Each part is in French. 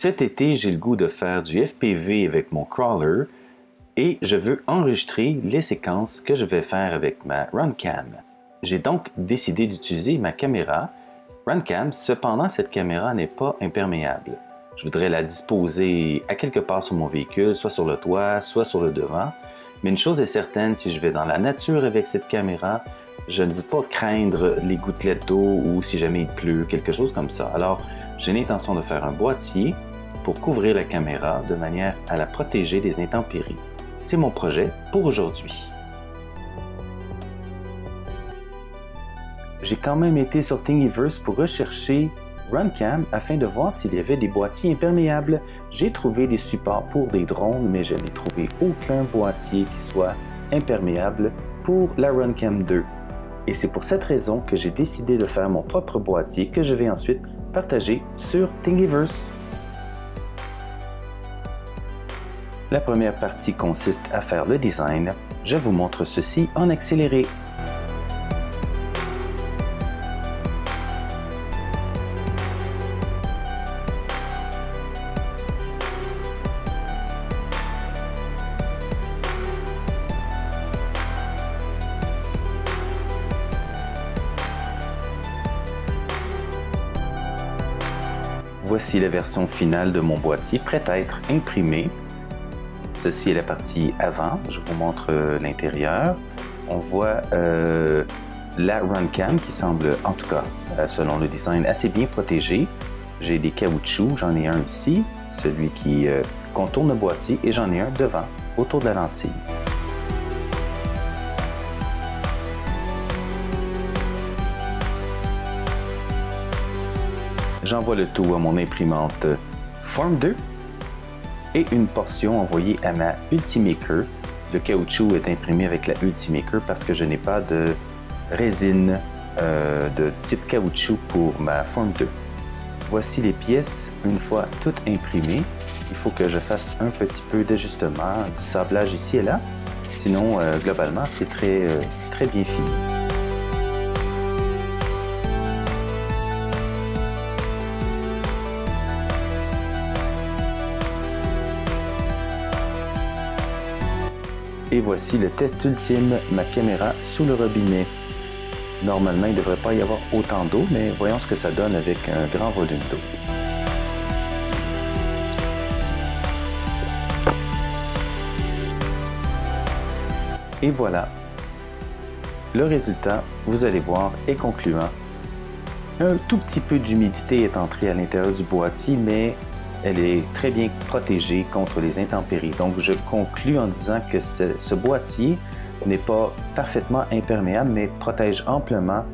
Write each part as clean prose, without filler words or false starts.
Cet été, j'ai le goût de faire du FPV avec mon crawler et je veux enregistrer les séquences que je vais faire avec ma Runcam. J'ai donc décidé d'utiliser ma caméra Runcam, cependant cette caméra n'est pas imperméable. Je voudrais la disposer à quelque part sur mon véhicule, soit sur le toit, soit sur le devant. Mais une chose est certaine, si je vais dans la nature avec cette caméra, je ne veux pas craindre les gouttelettes d'eau ou si jamais il pleut, quelque chose comme ça. Alors, j'ai l'intention de faire un boîtier pour couvrir la caméra de manière à la protéger des intempéries. C'est mon projet pour aujourd'hui. J'ai quand même été sur Thingiverse pour rechercher Runcam afin de voir s'il y avait des boîtiers imperméables. J'ai trouvé des supports pour des drones, mais je n'ai trouvé aucun boîtier qui soit imperméable pour la Runcam 2. Et c'est pour cette raison que j'ai décidé de faire mon propre boîtier que je vais ensuite partager sur Thingiverse. La première partie consiste à faire le design. Je vous montre ceci en accéléré. Voici la version finale de mon boîtier prête à être imprimée. Ceci est la partie avant, je vous montre l'intérieur. On voit la Runcam qui semble, en tout cas, selon le design, assez bien protégée. J'ai des caoutchoucs, j'en ai un ici, celui qui contourne le boîtier, et j'en ai un devant, autour de la lentille. J'envoie le tout à mon imprimante Form 2 et une portion envoyée à ma Ultimaker. Le caoutchouc est imprimé avec la Ultimaker parce que je n'ai pas de résine de type caoutchouc pour ma Form 2. Voici les pièces une fois toutes imprimées. Il faut que je fasse un petit peu d'ajustement, du sablage ici et là. Sinon, globalement, c'est très bien fini. Et voici le test ultime, ma caméra sous le robinet. Normalement, il ne devrait pas y avoir autant d'eau, mais voyons ce que ça donne avec un grand volume d'eau. Et voilà. Le résultat, vous allez voir, est concluant. Un tout petit peu d'humidité est entrée à l'intérieur du boîtier, mais elle est très bien protégée contre les intempéries. Donc, je conclus en disant que ce boîtier n'est pas parfaitement imperméable, mais protège amplement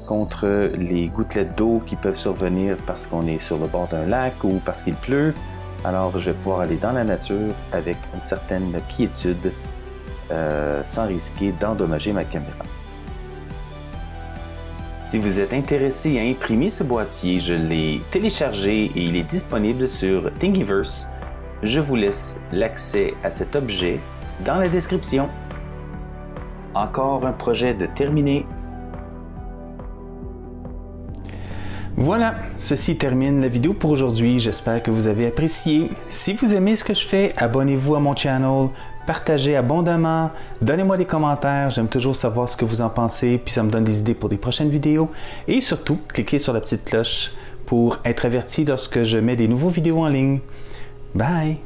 contre les gouttelettes d'eau qui peuvent survenir parce qu'on est sur le bord d'un lac ou parce qu'il pleut. Alors, je vais pouvoir aller dans la nature avec une certaine quiétude sans risquer d'endommager ma caméra. Si vous êtes intéressé à imprimer ce boîtier, je l'ai téléchargé et il est disponible sur Thingiverse. Je vous laisse l'accès à cet objet dans la description. Encore un projet de terminé. Voilà, ceci termine la vidéo pour aujourd'hui. J'espère que vous avez apprécié. Si vous aimez ce que je fais, abonnez-vous à mon channel. Partagez abondamment, donnez-moi des commentaires, j'aime toujours savoir ce que vous en pensez, puis ça me donne des idées pour des prochaines vidéos. Et surtout, cliquez sur la petite cloche pour être averti lorsque je mets des nouveaux vidéos en ligne. Bye!